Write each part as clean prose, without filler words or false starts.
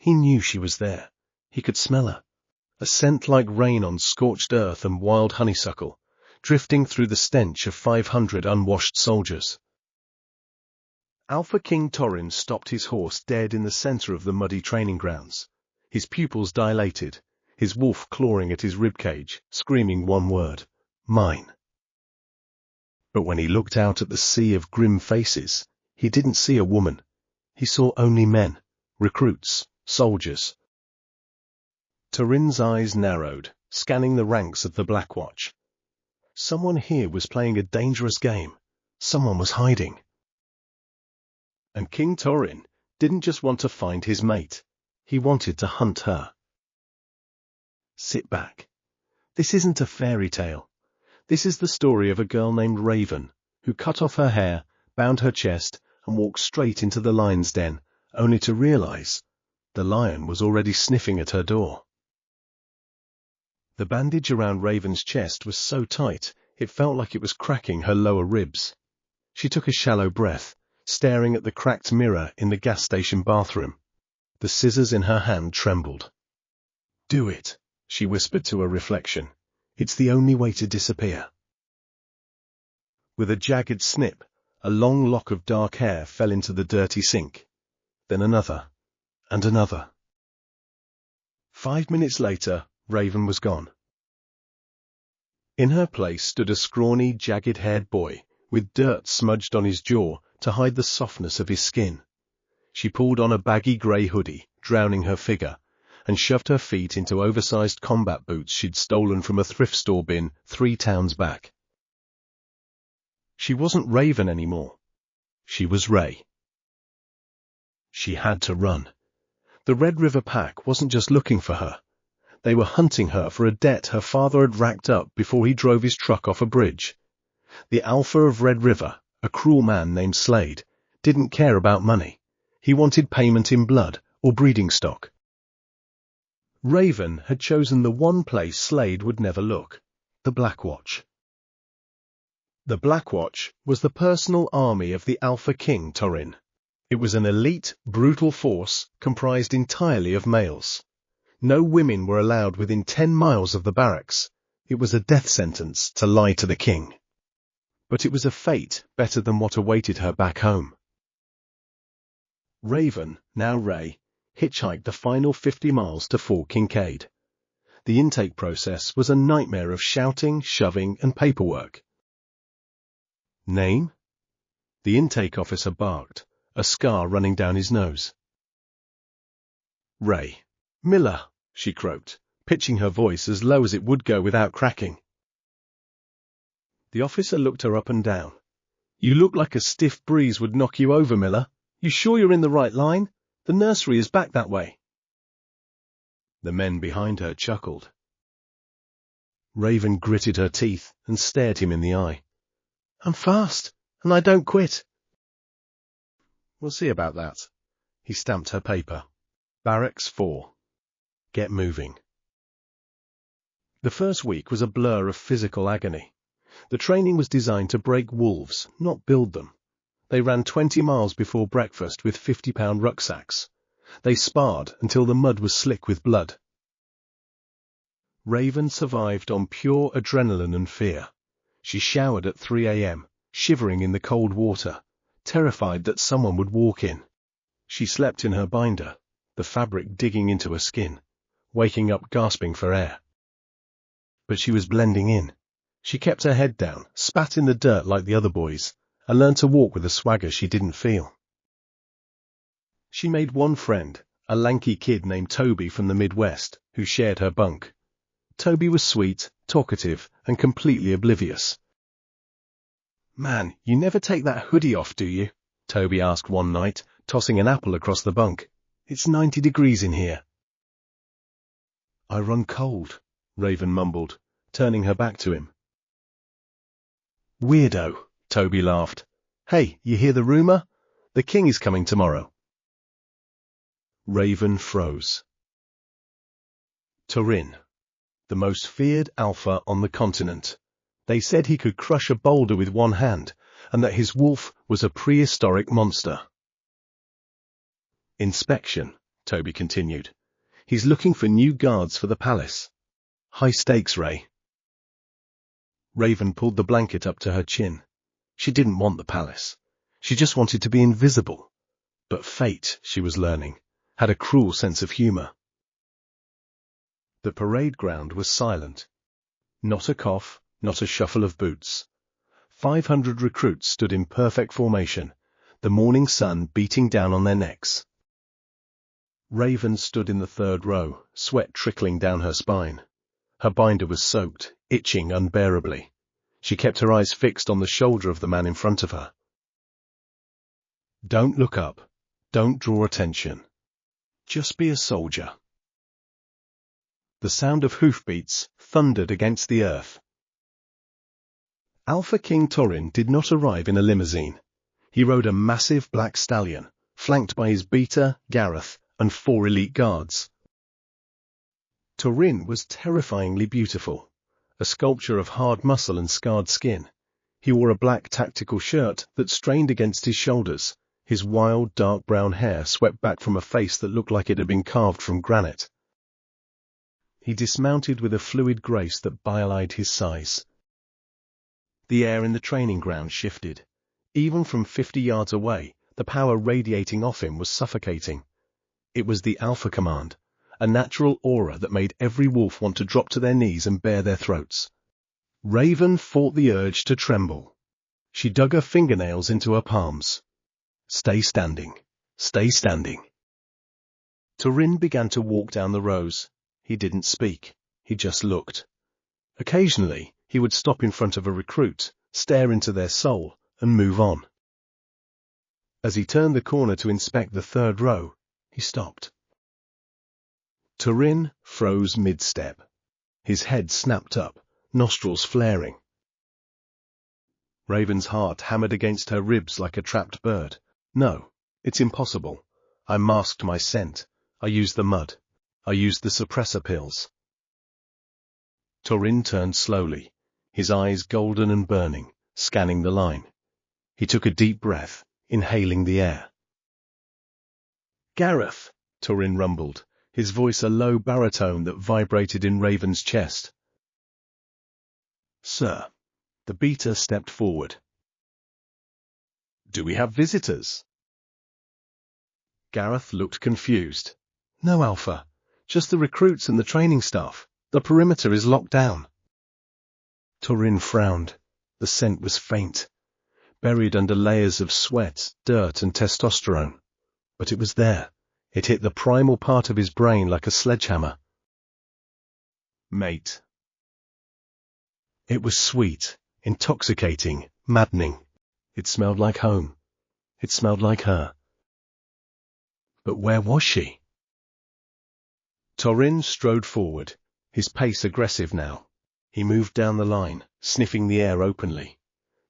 He knew she was there. He could smell her. A scent like rain on scorched earth and wild honeysuckle, drifting through the stench of 500 unwashed soldiers. Alpha King Torin stopped his horse dead in the center of the muddy training grounds, his pupils dilated, his wolf clawing at his ribcage, screaming one word, mine. But when he looked out at the sea of grim faces, he didn't see a woman. He saw only men, recruits, soldiers. Torin's eyes narrowed, scanning the ranks of the Black Watch. Someone here was playing a dangerous game. Someone was hiding. And King Torin didn't just want to find his mate. He wanted to hunt her. Sit back. This isn't a fairy tale. This is the story of a girl named Raven, who cut off her hair, bound her chest, and walked straight into the lion's den, only to realize the lion was already sniffing at her door. The bandage around Raven's chest was so tight, it felt like it was cracking her lower ribs. She took a shallow breath, staring at the cracked mirror in the gas station bathroom. The scissors in her hand trembled. "Do it," she whispered to her reflection. "It's the only way to disappear." With a jagged snip, a long lock of dark hair fell into the dirty sink. Then another, and another. 5 minutes later, Raven was gone. In her place stood a scrawny, jagged-haired boy, with dirt smudged on his jaw to hide the softness of his skin. She pulled on a baggy grey hoodie, drowning her figure, and shoved her feet into oversized combat boots she'd stolen from a thrift store bin 3 towns back. She wasn't Raven anymore. She was Ray. She had to run. The Red River Pack wasn't just looking for her. They were hunting her for a debt her father had racked up before he drove his truck off a bridge. The Alpha of Red River, a cruel man named Slade, didn't care about money. He wanted payment in blood or breeding stock. Raven had chosen the one place Slade would never look, the Black Watch. The Black Watch was the personal army of the Alpha King Torin. It was an elite, brutal force comprised entirely of males. No women were allowed within 10 miles of the barracks. It was a death sentence to lie to the king. But it was a fate better than what awaited her back home. Raven, now Ray, hitchhiked the final 50 miles to Fort Kincaid. The intake process was a nightmare of shouting, shoving, and paperwork. Name? The intake officer barked, a scar running down his nose. Ray. Miller, she croaked, pitching her voice as low as it would go without cracking. The officer looked her up and down. "You look like a stiff breeze would knock you over, Miller. You sure you're in the right line? The nursery is back that way." The men behind her chuckled. Raven gritted her teeth and stared him in the eye. "I'm fast, and I don't quit." "We'll see about that." He stamped her paper. Barracks 4. Get moving. The first week was a blur of physical agony. The training was designed to break wolves, not build them. They ran 20 miles before breakfast with 50-pound rucksacks. They sparred until the mud was slick with blood. Raven survived on pure adrenaline and fear. She showered at 3 a.m., shivering in the cold water, terrified that someone would walk in. She slept in her binder, the fabric digging into her skin, waking up gasping for air. But she was blending in. She kept her head down, spat in the dirt like the other boys, and learned to walk with a swagger she didn't feel. She made one friend, a lanky kid named Toby from the Midwest, who shared her bunk. Toby was sweet, talkative, and completely oblivious. "Man, you never take that hoodie off, do you?" Toby asked one night, tossing an apple across the bunk. "It's 90 degrees in here." "I run cold," Raven mumbled, turning her back to him. "Weirdo," Toby laughed. "Hey, you hear the rumor? The king is coming tomorrow." Raven froze. Torin, the most feared alpha on the continent. They said he could crush a boulder with one hand, and that his wolf was a prehistoric monster. Inspection, Toby continued. He's looking for new guards for the palace. High stakes, Ray. Raven pulled the blanket up to her chin. She didn't want the palace. She just wanted to be invisible. But fate, she was learning, had a cruel sense of humor. The parade ground was silent. Not a cough, not a shuffle of boots. 500 recruits stood in perfect formation, the morning sun beating down on their necks. Raven stood in the third row, sweat trickling down her spine. Her binder was soaked, itching unbearably. She kept her eyes fixed on the shoulder of the man in front of her. Don't look up. Don't draw attention. Just be a soldier. The sound of hoofbeats thundered against the earth. Alpha King Torin did not arrive in a limousine. He rode a massive black stallion, flanked by his beater, Gareth, and 4 elite guards. Torin was terrifyingly beautiful, a sculpture of hard muscle and scarred skin. He wore a black tactical shirt that strained against his shoulders, his wild dark brown hair swept back from a face that looked like it had been carved from granite. He dismounted with a fluid grace that belied his size. The air in the training ground shifted. Even from 50 yards away, the power radiating off him was suffocating. It was the Alpha Command, a natural aura that made every wolf want to drop to their knees and bare their throats. Raven fought the urge to tremble. She dug her fingernails into her palms. Stay standing. Stay standing. Torin began to walk down the rows. He didn't speak. He just looked. Occasionally, he would stop in front of a recruit, stare into their soul, and move on. As he turned the corner to inspect the third row, he stopped. Torin froze mid-step. His head snapped up, nostrils flaring. Raven's heart hammered against her ribs like a trapped bird. No, it's impossible. I masked my scent. I used the mud. I used the suppressor pills. Torin turned slowly, his eyes golden and burning, scanning the line. He took a deep breath, inhaling the air. Gareth, Torin rumbled, his voice a low baritone that vibrated in Raven's chest. Sir. The beater stepped forward. Do we have visitors? Gareth looked confused. No, Alpha. Just the recruits and the training staff. The perimeter is locked down. Torin frowned. The scent was faint, buried under layers of sweat, dirt, and testosterone. But it was there. It hit the primal part of his brain like a sledgehammer. Mate. It was sweet, intoxicating, maddening. It smelled like home. It smelled like her. But where was she? Torin strode forward, his pace aggressive now. He moved down the line, sniffing the air openly.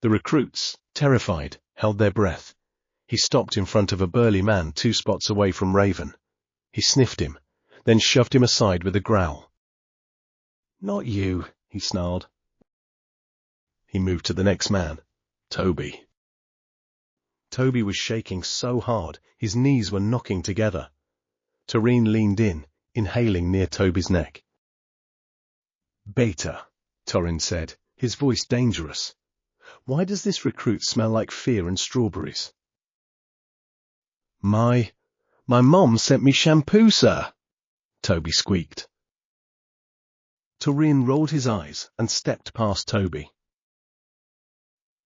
The recruits, terrified, held their breath. He stopped in front of a burly man 2 spots away from Raven. He sniffed him, then shoved him aside with a growl. Not you, he snarled. He moved to the next man, Toby. Toby was shaking so hard, his knees were knocking together. Torin leaned in, inhaling near Toby's neck. Beta, Torin said, his voice dangerous. Why does this recruit smell like fear and strawberries? My mom sent me shampoo, sir, Toby squeaked. Torin rolled his eyes and stepped past Toby.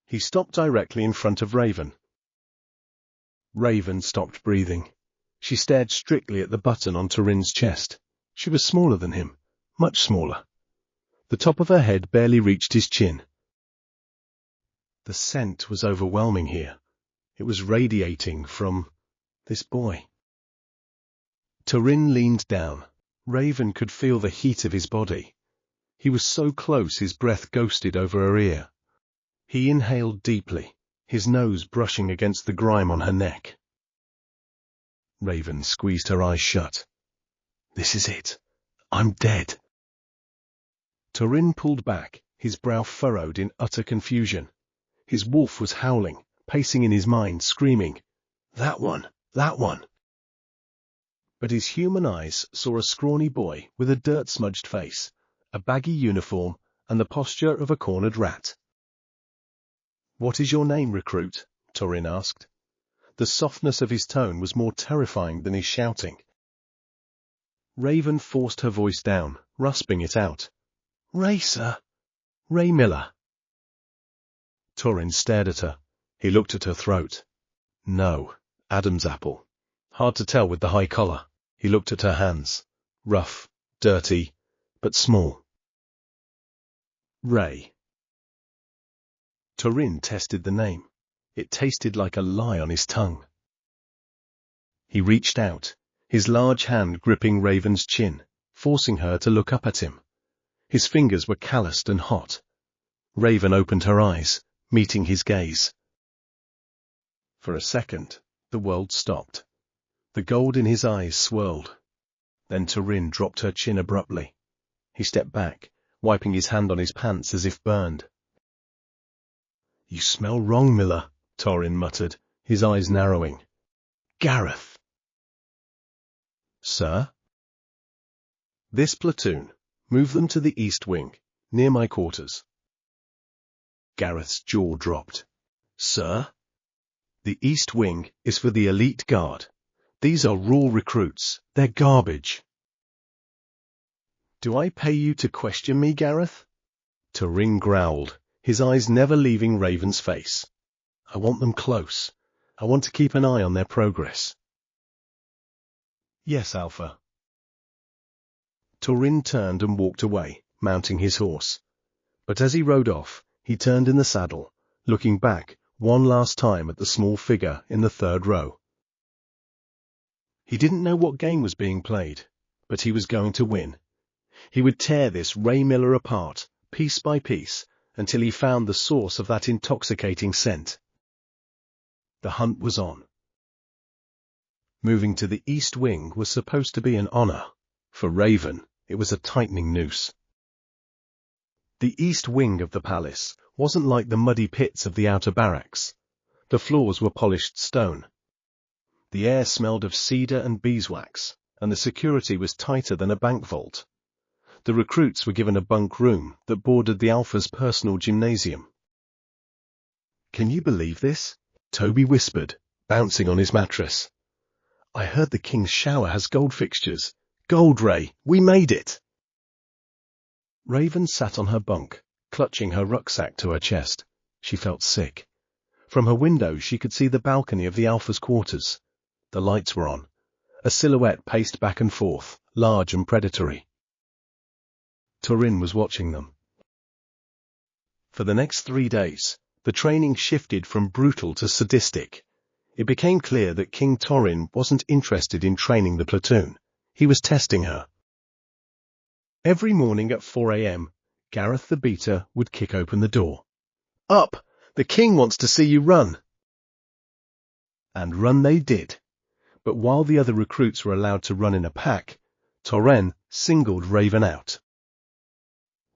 He stopped directly in front of Raven. Raven stopped breathing. She stared strictly at the button on Torin's chest. She was smaller than him, much smaller. The top of her head barely reached his chin. The scent was overwhelming here. It was radiating from this boy. Torin leaned down. Raven could feel the heat of his body. He was so close his breath ghosted over her ear. He inhaled deeply, his nose brushing against the grime on her neck. Raven squeezed her eyes shut. This is it. I'm dead. Torin pulled back, his brow furrowed in utter confusion. His wolf was howling, pacing in his mind, screaming, That one! That one! but his human eyes saw a scrawny boy with a dirt-smudged face, a baggy uniform, and the posture of a cornered rat. "What is your name, recruit?" Torin asked. The softness of his tone was more terrifying than his shouting. Raven forced her voice down, rasping it out. "Ray, sir. Ray Miller." Torin stared at her. He looked at her throat. No, Adam's apple. Hard to tell with the high collar. He looked at her hands. Rough, dirty, but small. Ray. Torin tested the name. It tasted like a lie on his tongue. He reached out, his large hand gripping Raven's chin, forcing her to look up at him. His fingers were calloused and hot. Raven opened her eyes, meeting his gaze. For a second, the world stopped. The gold in his eyes swirled. Then Torin dropped her chin abruptly. He stepped back, wiping his hand on his pants as if burned. "You smell wrong, Miller," Torin muttered, his eyes narrowing. "Gareth." "Sir?" "This platoon. Move them to the east wing, near my quarters." Gareth's jaw dropped. "Sir?" "The east wing is for the elite guard. These are raw recruits. They're garbage." "Do I pay you to question me, Gareth?" Torin growled, his eyes never leaving Raven's face. "I want them close. I want to keep an eye on their progress." "Yes, Alpha." Torin turned and walked away, mounting his horse. But as he rode off, he turned in the saddle, looking back one last time at the small figure in the third row. He didn't know what game was being played, but he was going to win. He would tear this Ray Miller apart, piece by piece, until he found the source of that intoxicating scent. The hunt was on. Moving to the east wing was supposed to be an honor. For Raven, it was a tightening noose. The east wing of the palace wasn't like the muddy pits of the outer barracks. The floors were polished stone. The air smelled of cedar and beeswax, and the security was tighter than a bank vault. The recruits were given a bunk room that bordered the Alpha's personal gymnasium. "Can you believe this?" Toby whispered, bouncing on his mattress. "I heard the King's shower has gold fixtures. Gold, Ray! We made it!" Raven sat on her bunk, clutching her rucksack to her chest. She felt sick. From her window she could see the balcony of the Alpha's quarters. The lights were on. A silhouette paced back and forth, large and predatory. Torin was watching them. For the next 3 days, the training shifted from brutal to sadistic. It became clear that King Torin wasn't interested in training the platoon. He was testing her. Every morning at 4 a.m., Gareth the Beater would kick open the door. "Up! The king wants to see you run!" And run they did. But while the other recruits were allowed to run in a pack, Torin singled Raven out.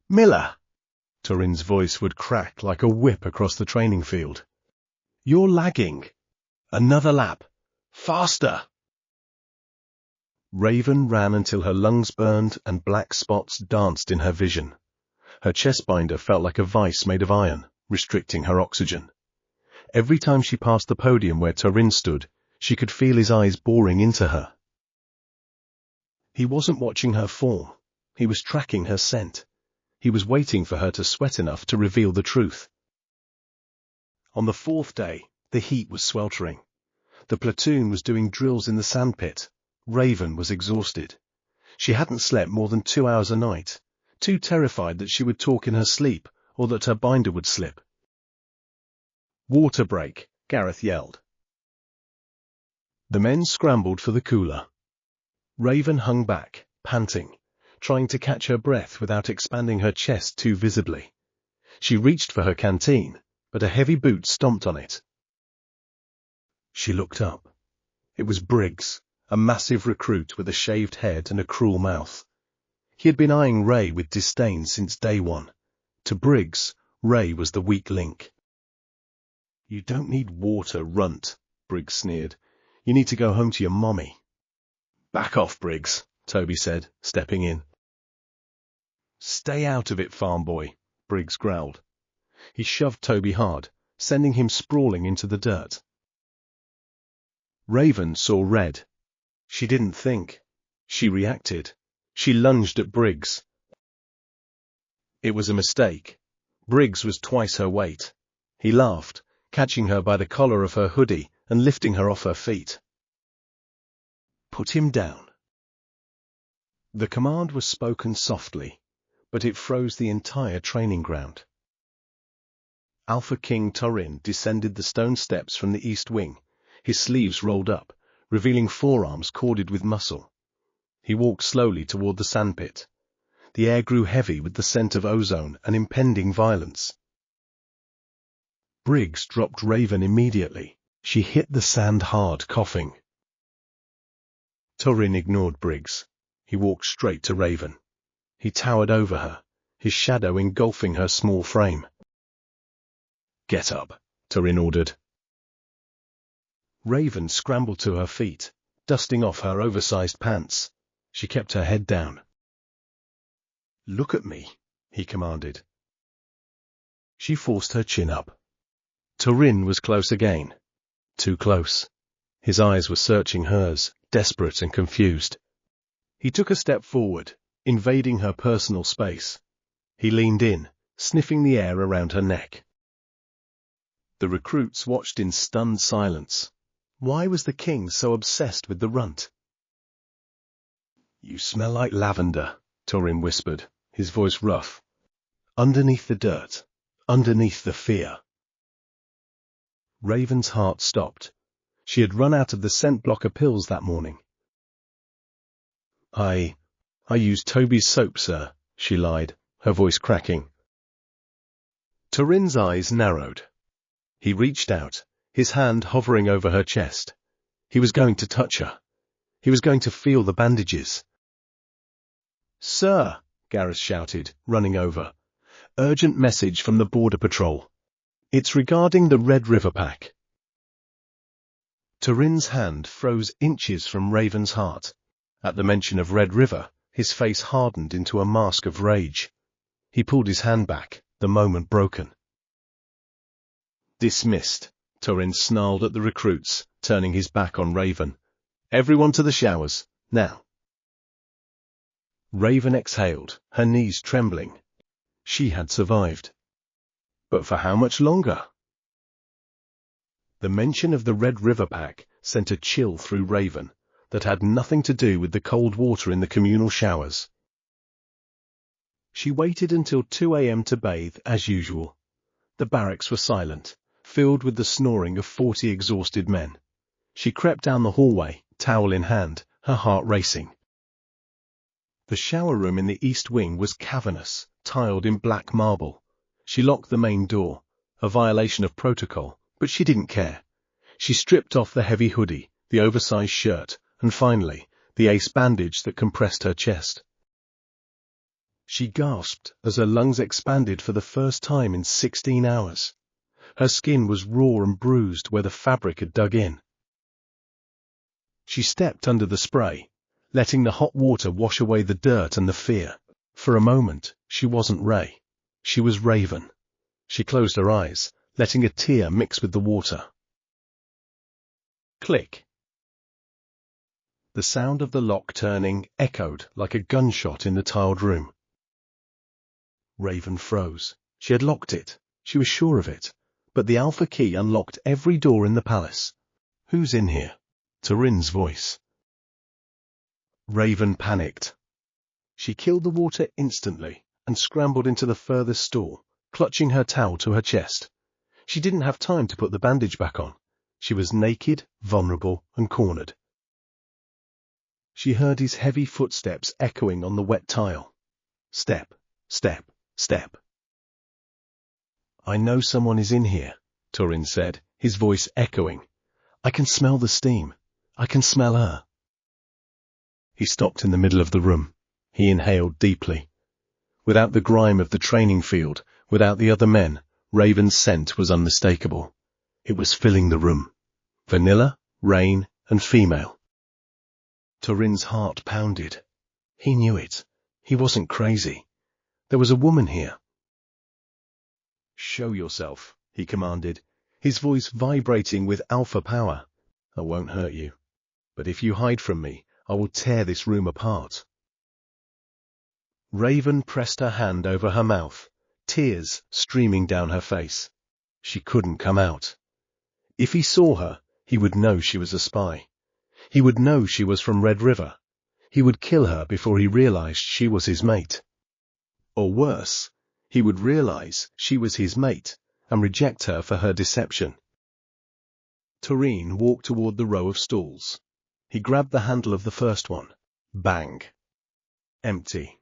"Miller!" Torin's voice would crack like a whip across the training field. "You're lagging. Another lap. Faster!" Raven ran until her lungs burned and black spots danced in her vision. Her chest binder felt like a vice made of iron, restricting her oxygen. Every time she passed the podium where Torin stood, she could feel his eyes boring into her. He wasn't watching her form. He was tracking her scent. He was waiting for her to sweat enough to reveal the truth. On the 4th day, the heat was sweltering. The platoon was doing drills in the sandpit. Raven was exhausted. She hadn't slept more than 2 hours a night, too terrified that she would talk in her sleep or that her binder would slip. "Water break," Gareth yelled. The men scrambled for the cooler. Raven hung back, panting, trying to catch her breath without expanding her chest too visibly. She reached for her canteen, but a heavy boot stomped on it. She looked up. It was Briggs, a massive recruit with a shaved head and a cruel mouth. He had been eyeing Ray with disdain since day one. To Briggs, Ray was the weak link. "You don't need water, runt," Briggs sneered. "You need to go home to your mommy." Back off, Briggs, Toby said, stepping in. Stay out of it, farm boy, Briggs growled. He shoved Toby hard, sending him sprawling into the dirt. Raven saw red. She didn't think. She reacted. She lunged at Briggs. It was a mistake. Briggs was twice her weight. He laughed, catching her by the collar of her hoodie and lifting her off her feet. Put him down. The command was spoken softly, but it froze the entire training ground. Alpha King Torin descended the stone steps from the east wing, his sleeves rolled up, revealing forearms corded with muscle. He walked slowly toward the sandpit. The air grew heavy with the scent of ozone and impending violence. Briggs dropped Raven immediately. She hit the sand hard, coughing. Torin ignored Briggs. He walked straight to Raven. He towered over her, his shadow engulfing her small frame. Get up, Torin ordered. Raven scrambled to her feet, dusting off her oversized pants. She kept her head down. Look at me, he commanded. She forced her chin up. Torin was close again. Too close. His eyes were searching hers, desperate and confused. He took a step forward, invading her personal space. He leaned in, sniffing the air around her neck. The recruits watched in stunned silence. Why was the king so obsessed with the runt? You smell like lavender, Torin whispered, his voice rough. Underneath the dirt, underneath the fear. Raven's heart stopped. She had run out of the scent blocker pills that morning. I used Toby's soap, sir, she lied, her voice cracking. Torin's eyes narrowed. He reached out, his hand hovering over her chest. He was going to touch her. He was going to feel the bandages. Sir, Gareth shouted, running over. Urgent message from the Border Patrol. It's regarding the Red River Pack. Torin's hand froze inches from Raven's heart. At the mention of Red River, his face hardened into a mask of rage. He pulled his hand back, the moment broken. Dismissed, Torin snarled at the recruits, turning his back on Raven. Everyone to the showers, now. Raven exhaled, her knees trembling. She had survived. But for how much longer? The mention of the Red River Pack sent a chill through Raven that had nothing to do with the cold water in the communal showers. She waited until 2 a.m. to bathe, as usual. The barracks were silent, filled with the snoring of 40 exhausted men. She crept down the hallway, towel in hand, her heart racing. The shower room in the east wing was cavernous, tiled in black marble. She locked the main door, a violation of protocol, but she didn't care. She stripped off the heavy hoodie, the oversized shirt, and finally, the ace bandage that compressed her chest. She gasped as her lungs expanded for the first time in 16 hours. Her skin was raw and bruised where the fabric had dug in. She stepped under the spray, letting the hot water wash away the dirt and the fear. For a moment, she wasn't Ray. She was Raven. She closed her eyes, letting a tear mix with the water. Click. The sound of the lock turning echoed like a gunshot in the tiled room. Raven froze. She had locked it. She was sure of it. But the alpha key unlocked every door in the palace. Who's in here? Torin's voice. Raven panicked. She killed the water instantly and scrambled into the furthest stall, clutching her towel to her chest. She didn't have time to put the bandage back on. She was naked, vulnerable, and cornered. She heard his heavy footsteps echoing on the wet tile. Step, step, step. I know someone is in here, Torin said, his voice echoing. I can smell the steam. I can smell her. He stopped in the middle of the room. He inhaled deeply. Without the grime of the training field, without the other men, Raven's scent was unmistakable. It was filling the room. Vanilla, rain, and female. Torin's heart pounded. He knew it. He wasn't crazy. There was a woman here. "Show yourself," he commanded, his voice vibrating with alpha power. "I won't hurt you. But if you hide from me, I will tear this room apart." Raven pressed her hand over her mouth, tears streaming down her face. She couldn't come out. If he saw her, he would know she was a spy. He would know she was from Red River. He would kill her before he realized she was his mate. Or worse, he would realize she was his mate and reject her for her deception. Torin walked toward the row of stalls. He grabbed the handle of the first one. Bang. Empty.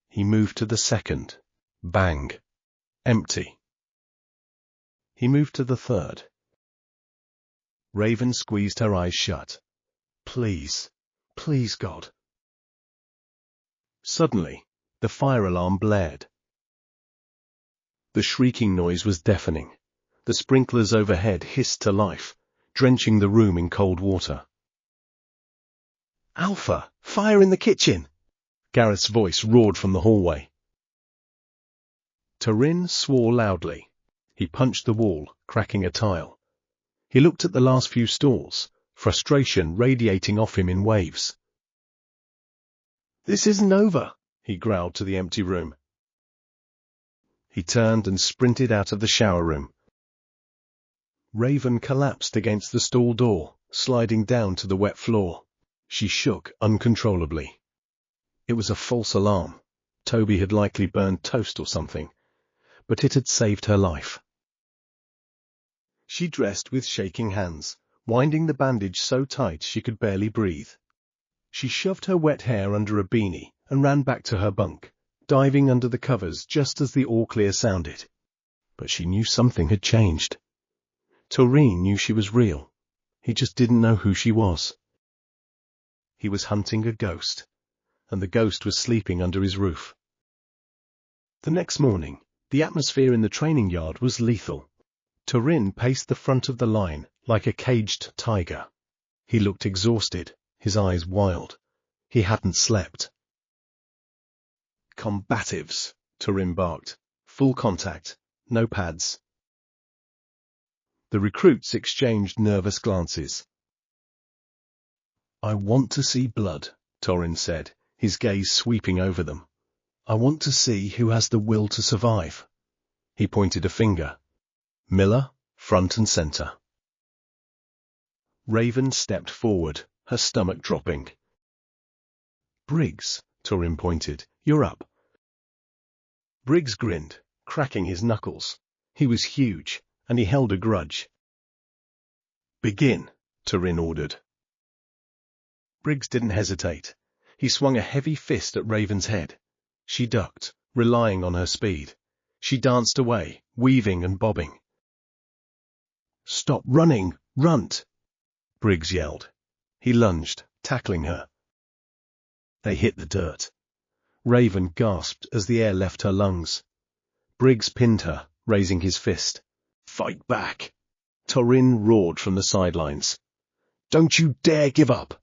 He moved to the second. Bang. Empty. He moved to the third. Raven squeezed her eyes shut. Please, please, God. Suddenly, the fire alarm blared. The shrieking noise was deafening. The sprinklers overhead hissed to life, drenching the room in cold water. "Alpha, fire in the kitchen!" Gareth's voice roared from the hallway. Torin swore loudly. He punched the wall, cracking a tile. He looked at the last few stalls, frustration radiating off him in waves. "This isn't over," he growled to the empty room. He turned and sprinted out of the shower room. Raven collapsed against the stall door, sliding down to the wet floor. She shook uncontrollably. It was a false alarm. Toby had likely burned toast or something, but it had saved her life. She dressed with shaking hands, winding the bandage so tight she could barely breathe. She shoved her wet hair under a beanie and ran back to her bunk, diving under the covers just as the all-clear sounded. But she knew something had changed. Torin knew she was real. He just didn't know who she was. He was hunting a ghost, and the ghost was sleeping under his roof. The next morning, the atmosphere in the training yard was lethal. Torin paced the front of the line like a caged tiger. He looked exhausted, his eyes wild. He hadn't slept. "Combatives," Torin barked. "Full contact. No pads." The recruits exchanged nervous glances. "I want to see blood," Torin said, his gaze sweeping over them. "I want to see who has the will to survive." He pointed a finger. Miller, front and center. Raven stepped forward, her stomach dropping. "Briggs," Torin pointed. "You're up." Briggs grinned, cracking his knuckles. He was huge, and he held a grudge. "Begin," Torin ordered. Briggs didn't hesitate. He swung a heavy fist at Raven's head. She ducked, relying on her speed. She danced away, weaving and bobbing. "Stop running, runt!" Briggs yelled. He lunged, tackling her. They hit the dirt. Raven gasped as the air left her lungs. Briggs pinned her, raising his fist. "Fight back!" Torin roared from the sidelines. "Don't you dare give up!"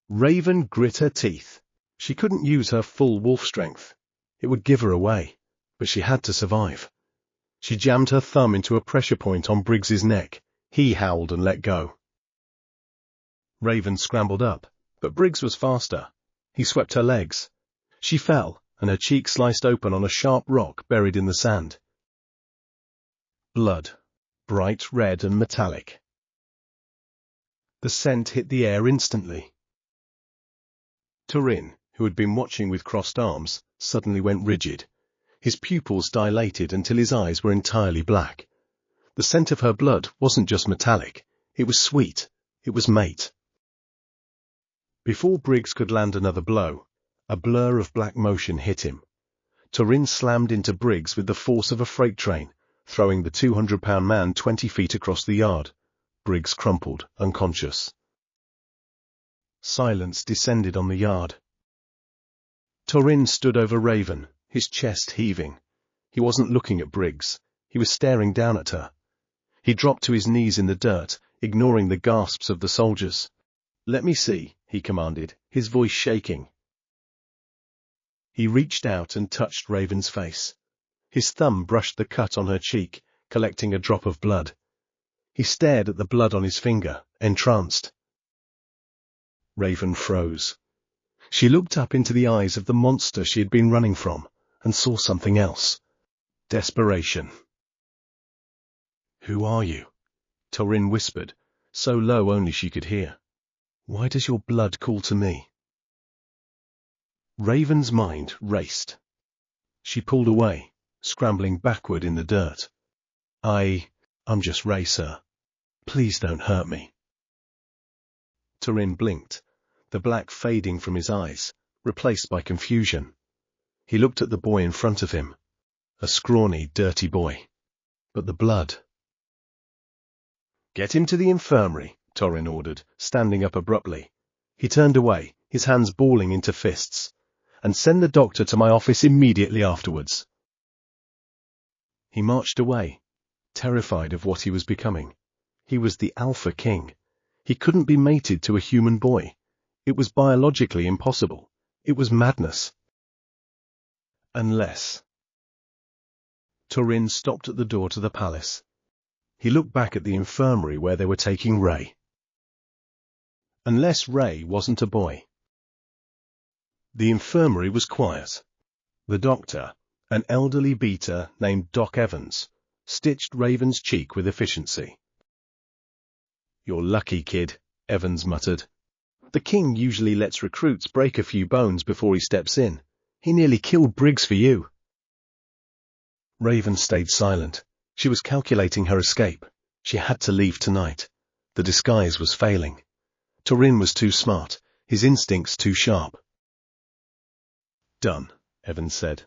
Raven grit her teeth. She couldn't use her full wolf strength. It would give her away, but she had to survive. She jammed her thumb into a pressure point on Briggs's neck. He howled and let go. Raven scrambled up, but Briggs was faster. He swept her legs. She fell, and her cheek sliced open on a sharp rock buried in the sand. Blood, bright red and metallic. The scent hit the air instantly. Torin, who had been watching with crossed arms, suddenly went rigid. His pupils dilated until his eyes were entirely black. The scent of her blood wasn't just metallic. It was sweet. It was mate. Before Briggs could land another blow, a blur of black motion hit him. Torin slammed into Briggs with the force of a freight train, throwing the 200-pound man 20 feet across the yard. Briggs crumpled, unconscious. Silence descended on the yard. Torin stood over Raven, his chest heaving. He wasn't looking at Briggs. He was staring down at her. He dropped to his knees in the dirt, ignoring the gasps of the soldiers. Let me see, he commanded, his voice shaking. He reached out and touched Raven's face. His thumb brushed the cut on her cheek, collecting a drop of blood. He stared at the blood on his finger, entranced. Raven froze. She looked up into the eyes of the monster she had been running from, and saw something else. Desperation. "Who are you?" Torin whispered, so low only she could hear. "Why does your blood call to me?" Raven's mind raced. She pulled away, scrambling backward in the dirt. I'm just Ray, sir. Please don't hurt me." Torin blinked, the black fading from his eyes, replaced by confusion. He looked at the boy in front of him. A scrawny, dirty boy. But the blood. "Get him to the infirmary," Torin ordered, standing up abruptly. He turned away, his hands balling into fists. "And send the doctor to my office immediately afterwards." He marched away, terrified of what he was becoming. He was the Alpha King. He couldn't be mated to a human boy. It was biologically impossible. It was madness. Unless... Torin stopped at the door to the palace. He looked back at the infirmary where they were taking Ray. Unless Ray wasn't a boy. The infirmary was quiet. The doctor, an elderly beater named Doc Evans, stitched Raven's cheek with efficiency. "You're lucky, kid," Evans muttered. "The king usually lets recruits break a few bones before he steps in. He nearly killed Briggs for you." Raven stayed silent. She was calculating her escape. She had to leave tonight. The disguise was failing. Torin was too smart, his instincts too sharp. "Done," Evans said.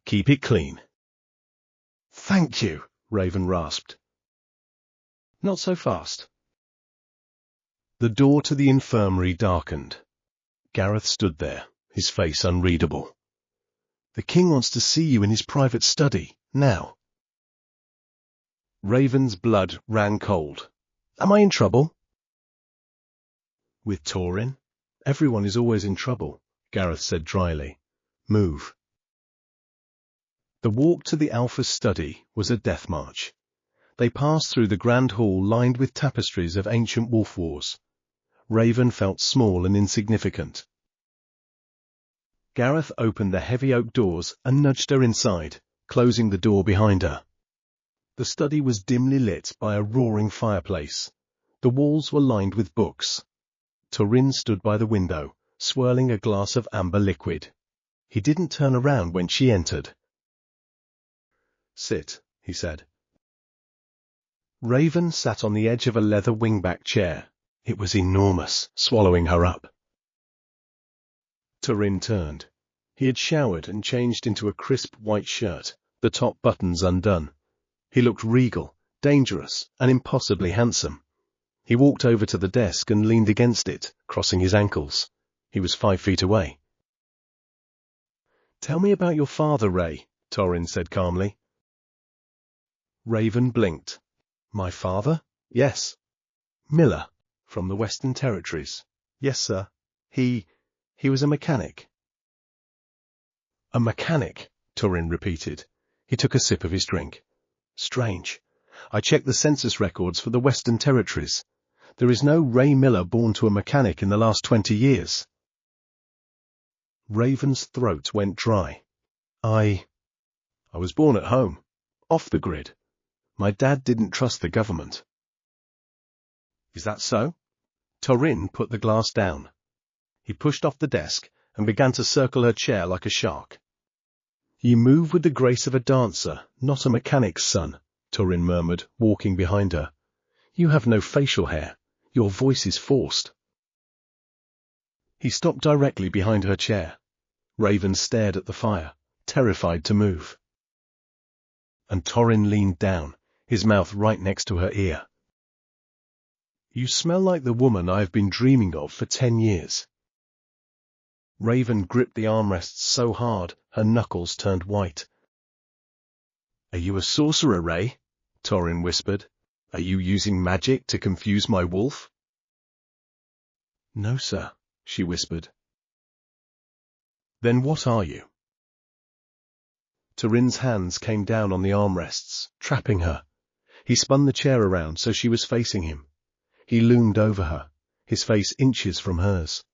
"Keep it clean." "Thank you," Raven rasped. "Not so fast." The door to the infirmary darkened. Gareth stood there, his face unreadable. "The king wants to see you in his private study, now." Raven's blood ran cold. "Am I in trouble?" "With Torin? Everyone is always in trouble," Gareth said dryly. "Move." The walk to the Alpha's study was a death march. They passed through the grand hall lined with tapestries of ancient wolf wars. Raven felt small and insignificant. Gareth opened the heavy oak doors and nudged her inside, closing the door behind her. The study was dimly lit by a roaring fireplace. The walls were lined with books. Torin stood by the window, swirling a glass of amber liquid. He didn't turn around when she entered. "Sit," he said. Raven sat on the edge of a leather wingback chair. It was enormous, swallowing her up. Torin turned. He had showered and changed into a crisp white shirt, the top buttons undone. He looked regal, dangerous, and impossibly handsome. He walked over to the desk and leaned against it, crossing his ankles. He was 5 feet away. "Tell me about your father, Ray," Torin said calmly. Raven blinked. "My father?" "Yes." "Miller, from the Western Territories." "Yes, sir. He was a mechanic." "A mechanic," Torin repeated. He took a sip of his drink. "Strange. I checked the census records for the Western Territories. There is no Ray Miller born to a mechanic in the last 20 years. Raven's throat went dry. I was born at home, off the grid. My dad didn't trust the government." "Is that so?" Torin put the glass down. He pushed off the desk and began to circle her chair like a shark. "You move with the grace of a dancer, not a mechanic's son," Torin murmured, walking behind her. "You have no facial hair. Your voice is forced." He stopped directly behind her chair. Raven stared at the fire, terrified to move. And Torin leaned down, his mouth right next to her ear. "You smell like the woman I have been dreaming of for 10 years. Raven gripped the armrests so hard, her knuckles turned white. "Are you a sorcerer, Ray?" Torin whispered. "Are you using magic to confuse my wolf?" No, sir, she whispered. Then what are you? Torin's hands came down on the armrests, trapping her. He spun the chair around so she was facing him. He loomed over her, his face inches from hers.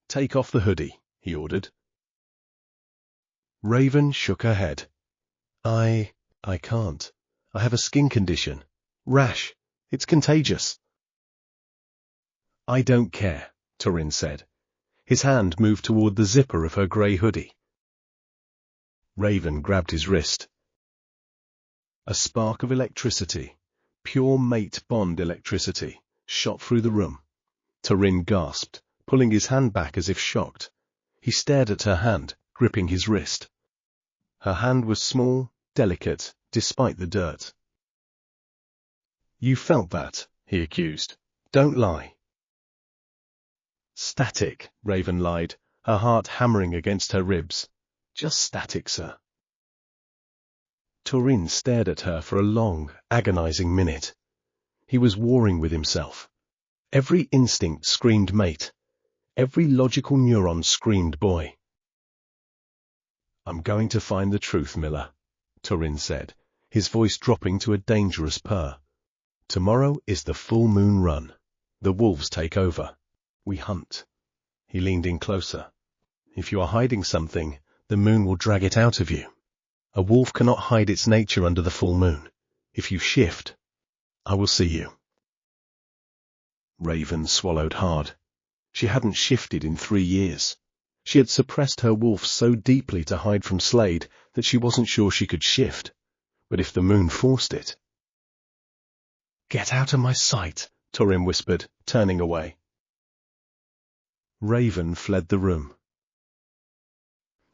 Take off the hoodie, he ordered. Raven shook her head. I can't. I have a skin condition. Rash. It's contagious. I don't care, Torin said. His hand moved toward the zipper of her grey hoodie. Raven grabbed his wrist. A spark of electricity, pure mate bond electricity, shot through the room. Torin gasped, pulling his hand back as if shocked. He stared at her hand, gripping his wrist. Her hand was small, delicate, despite the dirt. You felt that, he accused. Don't lie. Static, Raven lied, her heart hammering against her ribs. Just static, sir. Torin stared at her for a long, agonizing minute. He was warring with himself. Every instinct screamed mate. Every logical neuron screamed boy. I'm going to find the truth, Miller, Torin said, his voice dropping to a dangerous purr. Tomorrow is the full moon run. The wolves take over. We hunt. He leaned in closer. If you are hiding something, the moon will drag it out of you. A wolf cannot hide its nature under the full moon. If you shift, I will see you. Raven swallowed hard. She hadn't shifted in 3 years. She had suppressed her wolf so deeply to hide from Slade that she wasn't sure she could shift. But if the moon forced it... Get out of my sight, Torin whispered, turning away. Raven fled the room.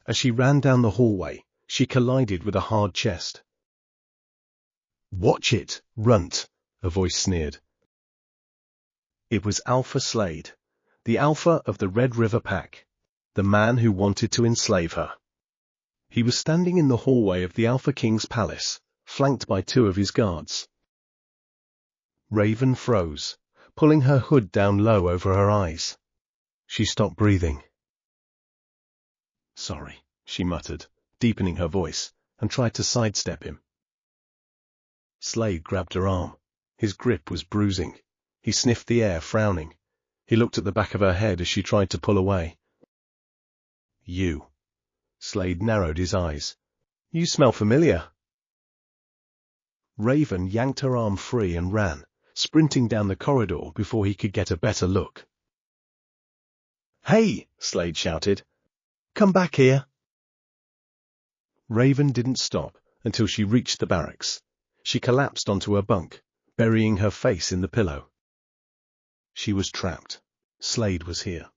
As she ran down the hallway, she collided with a hard chest. Watch it, runt, a voice sneered. It was Alpha Slade, the Alpha of the Red River Pack, the man who wanted to enslave her. He was standing in the hallway of the Alpha King's palace, flanked by 2 of his guards. Raven froze, pulling her hood down low over her eyes. She stopped breathing. Sorry, she muttered, deepening her voice, and tried to sidestep him. Slade grabbed her arm. His grip was bruising. He sniffed the air, frowning. He looked at the back of her head as she tried to pull away. You. Slade narrowed his eyes. You smell familiar. Raven yanked her arm free and ran, sprinting down the corridor before he could get a better look. Hey, Slade shouted. Come back here. Raven didn't stop until she reached the barracks. She collapsed onto her bunk, burying her face in the pillow. She was trapped. Slade was here.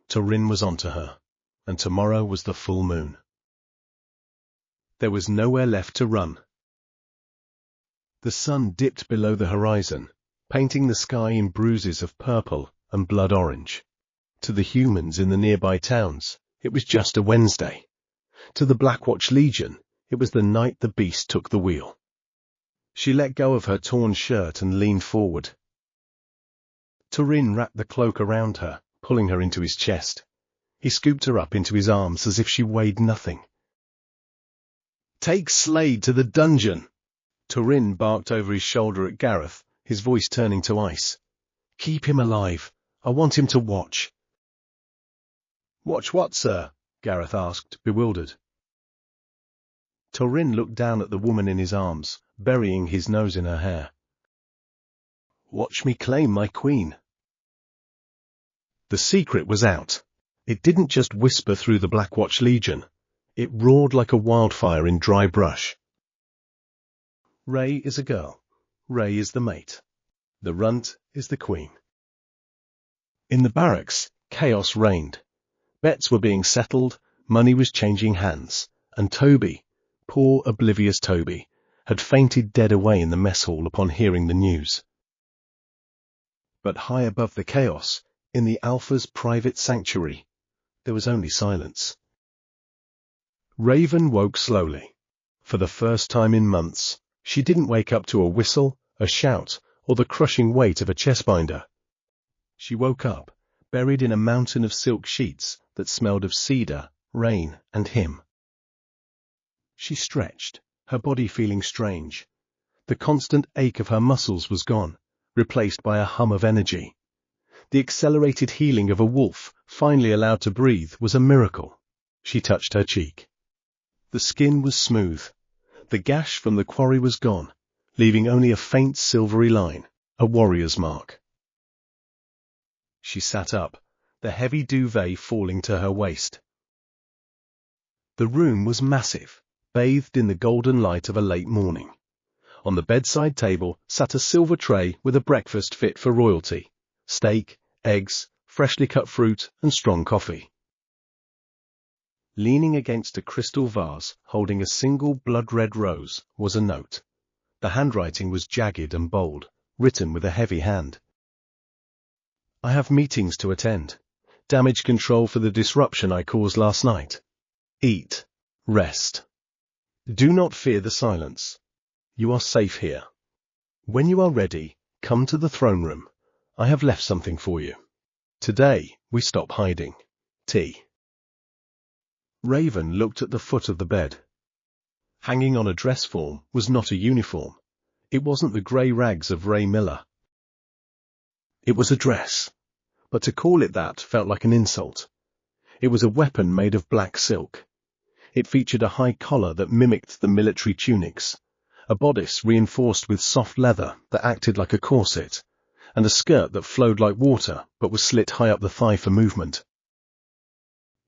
Torin was onto her, and tomorrow was the full moon. There was nowhere left to run. The sun dipped below the horizon, painting the sky in bruises of purple and blood orange. To the humans in the nearby towns, it was just a Wednesday. To the Blackwatch Legion, it was the night the beast took the wheel. She let go of her torn shirt and leaned forward. Torin wrapped the cloak around her, pulling her into his chest. He scooped her up into his arms as if she weighed nothing. Take Slade to the dungeon! Torin barked over his shoulder at Gareth, his voice turning to ice. Keep him alive. I want him to watch. Watch what, sir? Gareth asked, bewildered. Torin looked down at the woman in his arms, burying his nose in her hair. Watch me claim my queen. The secret was out. It didn't just whisper through the Blackwatch Legion. It roared like a wildfire in dry brush. Ray is a girl. Ray is the mate. The runt is the queen. In the barracks, chaos reigned. Bets were being settled, money was changing hands, and Toby, poor oblivious Toby, had fainted dead away in the mess hall upon hearing the news. But high above the chaos, in the Alpha's private sanctuary, there was only silence. Raven woke slowly. For the first time in months, she didn't wake up to a whistle, a shout, or the crushing weight of a chest binder. She woke up, buried in a mountain of silk sheets that smelled of cedar, rain, and him. She stretched, her body feeling strange. The constant ache of her muscles was gone, replaced by a hum of energy. The accelerated healing of a wolf, finally allowed to breathe, was a miracle. She touched her cheek. The skin was smooth. The gash from the quarry was gone, leaving only a faint silvery line, a warrior's mark. She sat up, the heavy duvet falling to her waist. The room was massive, bathed in the golden light of a late morning. On the bedside table sat a silver tray with a breakfast fit for royalty: steak, eggs, freshly cut fruit, and strong coffee. Leaning against a crystal vase holding a single blood-red rose was a note. The handwriting was jagged and bold, written with a heavy hand. I have meetings to attend. Damage control for the disruption I caused last night. Eat. Rest. Do not fear the silence. You are safe here. When you are ready, come to the throne room. I have left something for you. Today, we stop hiding. Tea. Raven looked at the foot of the bed. Hanging on a dress form was not a uniform. It wasn't the grey rags of Ray Miller. It was a dress, but to call it that felt like an insult. It was a weapon made of black silk. It featured a high collar that mimicked the military tunics, a bodice reinforced with soft leather that acted like a corset, and a skirt that flowed like water but was slit high up the thigh for movement.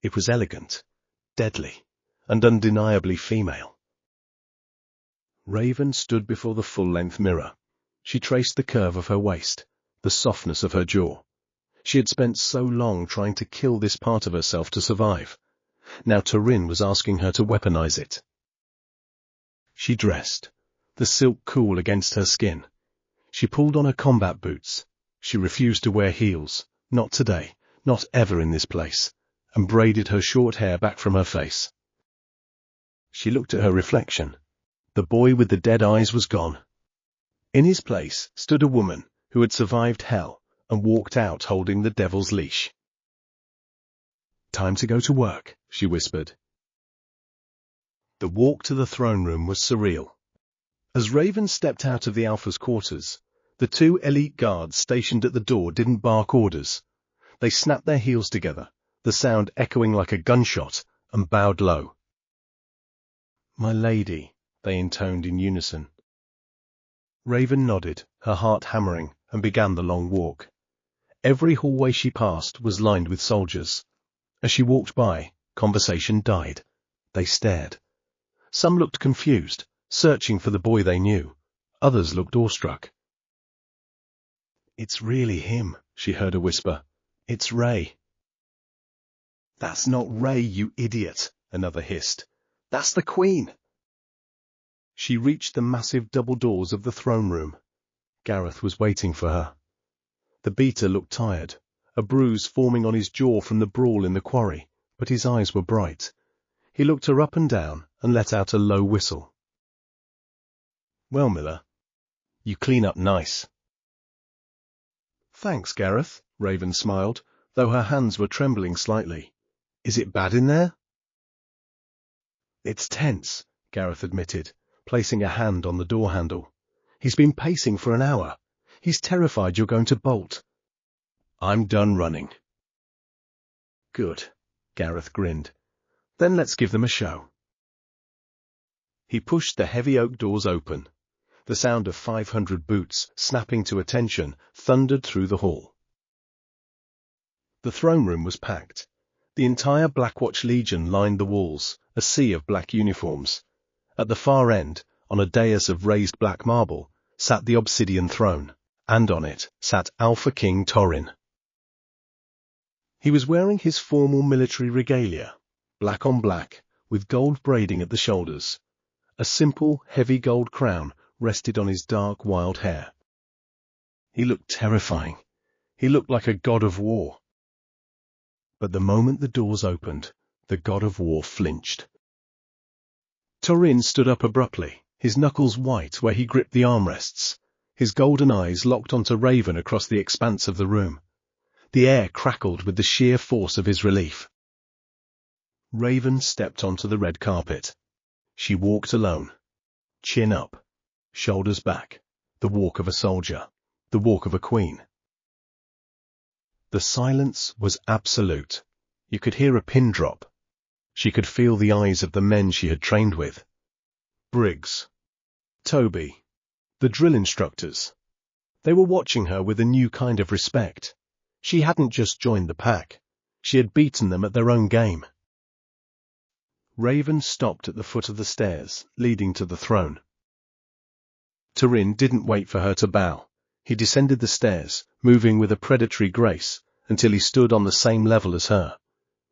It was elegant, deadly, and undeniably female. Raven stood before the full-length mirror. She traced the curve of her waist, the softness of her jaw. She had spent so long trying to kill this part of herself to survive. Now Torin was asking her to weaponize it. She dressed, the silk cool against her skin. She pulled on her combat boots. She refused to wear heels, not today, not ever in this place, and braided her short hair back from her face. She looked at her reflection. The boy with the dead eyes was gone. In his place stood a woman who had survived hell and walked out holding the devil's leash. Time to go to work, she whispered. The walk to the throne room was surreal. As Raven stepped out of the Alpha's quarters, the two elite guards stationed at the door didn't bark orders. They snapped their heels together, the sound echoing like a gunshot, and bowed low. "My lady," they intoned in unison. Raven nodded, her heart hammering, and began the long walk. Every hallway she passed was lined with soldiers. As she walked by, conversation died. They stared. Some looked confused, searching for the boy they knew. Others looked awestruck. "It's really him," she heard a whisper. "It's Ray." "That's not Ray, you idiot," another hissed. "That's the Queen." She reached the massive double doors of the throne room. Gareth was waiting for her. The beater looked tired, a bruise forming on his jaw from the brawl in the quarry, but his eyes were bright. He looked her up and down and let out a low whistle. "Well, Miller, you clean up nice." "Thanks, Gareth," Raven smiled, though her hands were trembling slightly. "Is it bad in there?" "It's tense," Gareth admitted, placing a hand on the door handle. "He's been pacing for an hour. He's terrified you're going to bolt." "I'm done running." "Good," Gareth grinned. "Then let's give them a show." He pushed the heavy oak doors open. The sound of 500 boots, snapping to attention, thundered through the hall. The throne room was packed. The entire Blackwatch Legion lined the walls, a sea of black uniforms. At the far end, on a dais of raised black marble, sat the obsidian throne, and on it sat Alpha King Torin. He was wearing his formal military regalia, black on black, with gold braiding at the shoulders. A simple, heavy gold crown rested on his dark, wild hair. He looked terrifying. He looked like a god of war. But the moment the doors opened, the god of war flinched. Torin stood up abruptly, his knuckles white where he gripped the armrests, his golden eyes locked onto Raven across the expanse of the room. The air crackled with the sheer force of his relief. Raven stepped onto the red carpet. She walked alone. Chin up, shoulders back, the walk of a soldier, the walk of a queen. The silence was absolute. You could hear a pin drop. She could feel the eyes of the men she had trained with. Briggs, Toby, the drill instructors. They were watching her with a new kind of respect. She hadn't just joined the pack. She had beaten them at their own game. Raven stopped at the foot of the stairs, leading to the throne. Torin didn't wait for her to bow. He descended the stairs, moving with a predatory grace, until he stood on the same level as her.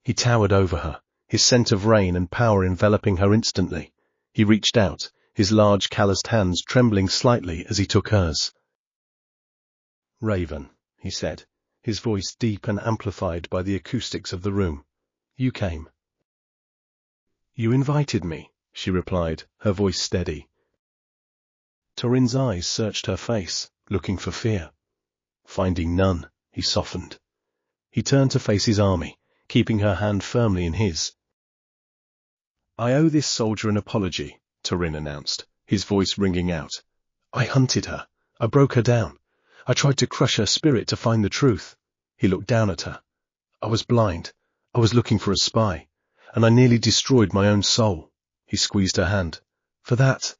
He towered over her, his scent of rain and power enveloping her instantly. He reached out, his large calloused hands trembling slightly as he took hers. "Raven," he said, his voice deep and amplified by the acoustics of the room. "You came." "You invited me," she replied, her voice steady. Torin's eyes searched her face, looking for fear. Finding none, he softened. He turned to face his army, keeping her hand firmly in his. "I owe this soldier an apology," Torin announced, his voice ringing out. "I hunted her. I broke her down. I tried to crush her spirit to find the truth." He looked down at her. "I was blind. I was looking for a spy, and I nearly destroyed my own soul." He squeezed her hand. "For that,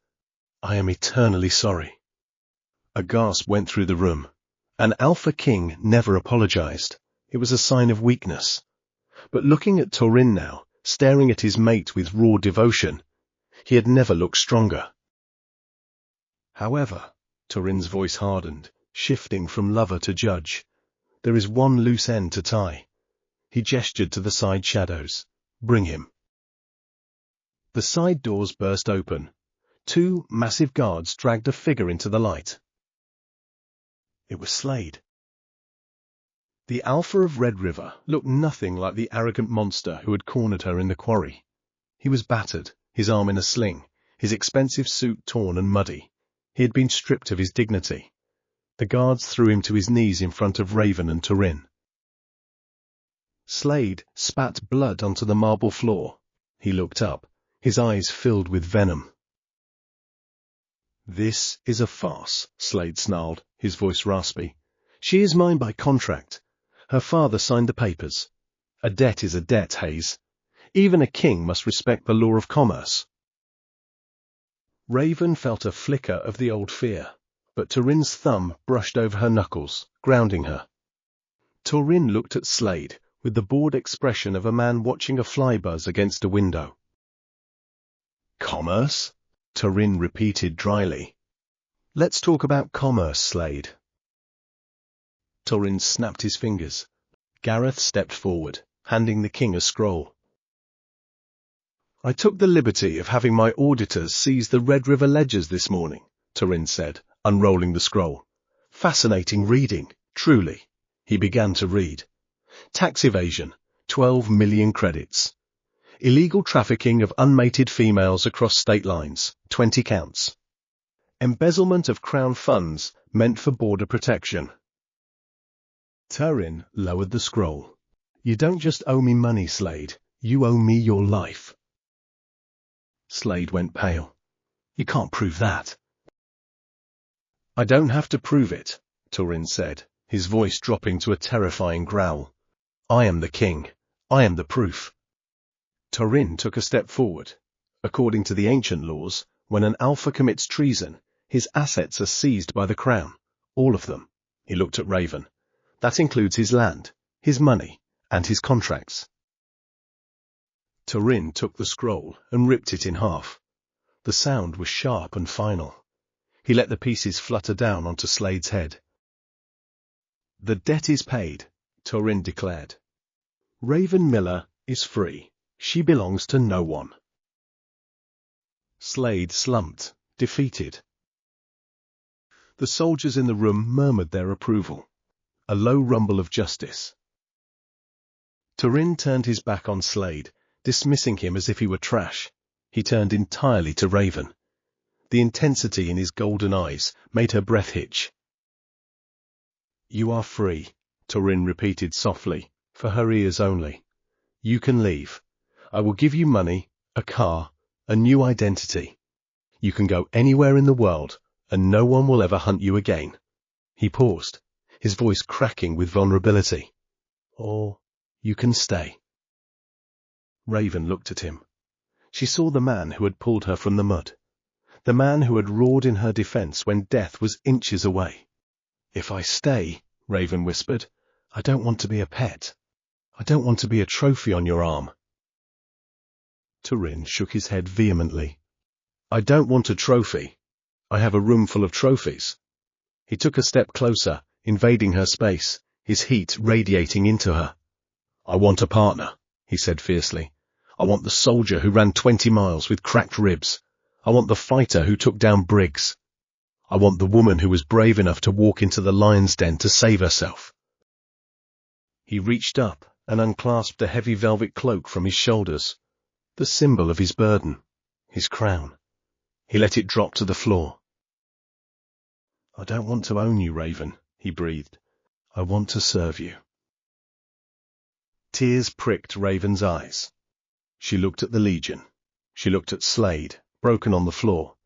I am eternally sorry." A gasp went through the room. An alpha king never apologized. It was a sign of weakness. But looking at Torin now, staring at his mate with raw devotion, he had never looked stronger. "However," Torin's voice hardened, shifting from lover to judge, "there is one loose end to tie." He gestured to the side shadows. "Bring him." The side doors burst open. 2 massive guards dragged a figure into the light. It was Slade. The Alpha of Red River looked nothing like the arrogant monster who had cornered her in the quarry. He was battered, his arm in a sling, his expensive suit torn and muddy. He had been stripped of his dignity. The guards threw him to his knees in front of Raven and Torin. Slade spat blood onto the marble floor. He looked up, his eyes filled with venom. "This is a farce," Slade snarled, his voice raspy. "She is mine by contract. Her father signed the papers. A debt is a debt, Hayes. Even a king must respect the law of commerce." Raven felt a flicker of the old fear, but Torin's thumb brushed over her knuckles, grounding her. Torin looked at Slade with the bored expression of a man watching a fly buzz against a window. "Commerce?" Torin repeated dryly. "Let's talk about commerce, Slade." Torin snapped his fingers. Gareth stepped forward, handing the king a scroll. "I took the liberty of having my auditors seize the Red River ledgers this morning," Torin said, unrolling the scroll. "Fascinating reading, truly." He began to read. "Tax evasion, 12 million credits. Illegal trafficking of unmated females across state lines, 20 counts. Embezzlement of crown funds meant for border protection." Torin lowered the scroll. "You don't just owe me money, Slade. You owe me your life." Slade went pale. "You can't prove that." "I don't have to prove it," Torin said, his voice dropping to a terrifying growl. "I am the king. I am the proof." Torin took a step forward. According to the ancient laws, when an alpha commits treason, his assets are seized by the crown. All of them. He looked at Raven. That includes his land, his money, and his contracts. Torin took the scroll and ripped it in half. The sound was sharp and final. He let the pieces flutter down onto Slade's head. "The debt is paid," Torin declared. "Raven Miller is free. She belongs to no one." Slade slumped, defeated. The soldiers in the room murmured their approval. A low rumble of justice. Torin turned his back on Slade, dismissing him as if he were trash. He turned entirely to Raven. The intensity in his golden eyes made her breath hitch. "You are free," Torin repeated softly, for her ears only. You can leave. I will give you money, a car, a new identity. You can go anywhere in the world, and no one will ever hunt you again. He paused, his voice cracking with vulnerability. Or you can stay. Raven looked at him. She saw the man who had pulled her from the mud, the man who had roared in her defense when death was inches away. If I stay, Raven whispered, I don't want to be a pet. I don't want to be a trophy on your arm. Torin shook his head vehemently. I don't want a trophy. I have a room full of trophies. He took a step closer, invading her space, his heat radiating into her. I want a partner, he said fiercely. I want the soldier who ran 20 miles with cracked ribs. I want the fighter who took down Briggs. I want the woman who was brave enough to walk into the lion's den to save herself. He reached up and unclasped a heavy velvet cloak from his shoulders, the symbol of his burden, his crown. He let it drop to the floor. I don't want to own you, Raven, he breathed. I want to serve you. Tears pricked Raven's eyes. She looked at the Legion. She looked at Slade, broken on the floor,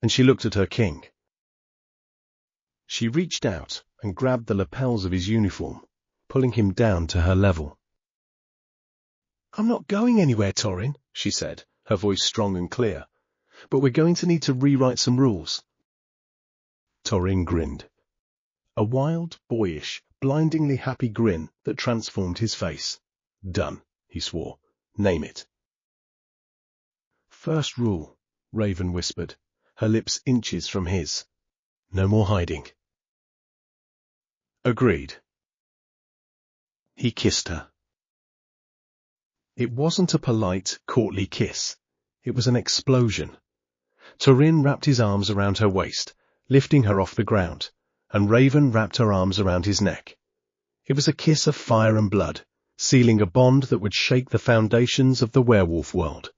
and she looked at her king. She reached out and grabbed the lapels of his uniform, pulling him down to her level. I'm not going anywhere, Torin, she said, her voice strong and clear, but we're going to need to rewrite some rules. Torin grinned. A wild, boyish, blindingly happy grin that transformed his face. Done, he swore. Name it. First rule, Raven whispered, her lips inches from his. No more hiding. Agreed. He kissed her. It wasn't a polite, courtly kiss. It was an explosion. Torin wrapped his arms around her waist, lifting her off the ground, and Raven wrapped her arms around his neck. It was a kiss of fire and blood, sealing a bond that would shake the foundations of the werewolf world.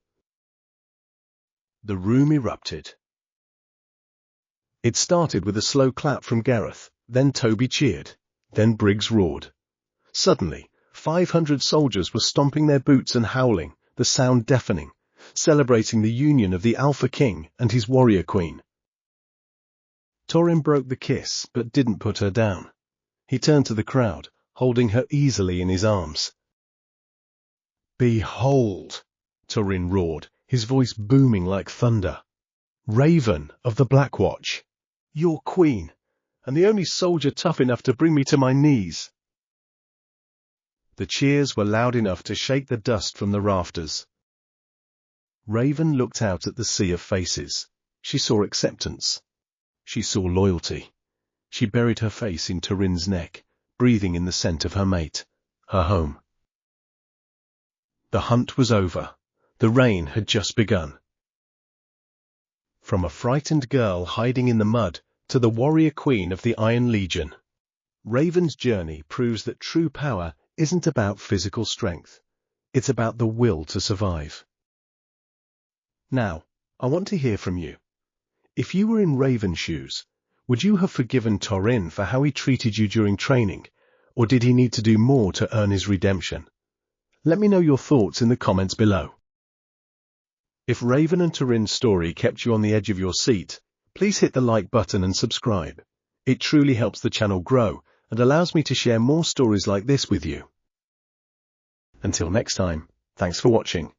The room erupted. It started with a slow clap from Gareth, then Toby cheered, then Briggs roared. Suddenly, 500 soldiers were stomping their boots and howling, the sound deafening, celebrating the union of the Alpha King and his warrior queen. Torin broke the kiss, but didn't put her down. He turned to the crowd, holding her easily in his arms. Behold, Torin roared, his voice booming like thunder. Raven of the Black Watch, your queen, and the only soldier tough enough to bring me to my knees. The cheers were loud enough to shake the dust from the rafters. Raven looked out at the sea of faces. She saw acceptance. She saw loyalty. She buried her face in Torin's neck, breathing in the scent of her mate, her home. The hunt was over. The rain had just begun. From a frightened girl hiding in the mud to the warrior queen of the Iron Legion, Raven's journey proves that true power isn't about physical strength. It's about the will to survive. Now, I want to hear from you. If you were in Raven's shoes, would you have forgiven Torin for how he treated you during training, or did he need to do more to earn his redemption? Let me know your thoughts in the comments below. If Raven and Torin's story kept you on the edge of your seat, please hit the like button and subscribe. It truly helps the channel grow and allows me to share more stories like this with you. Until next time, thanks for watching.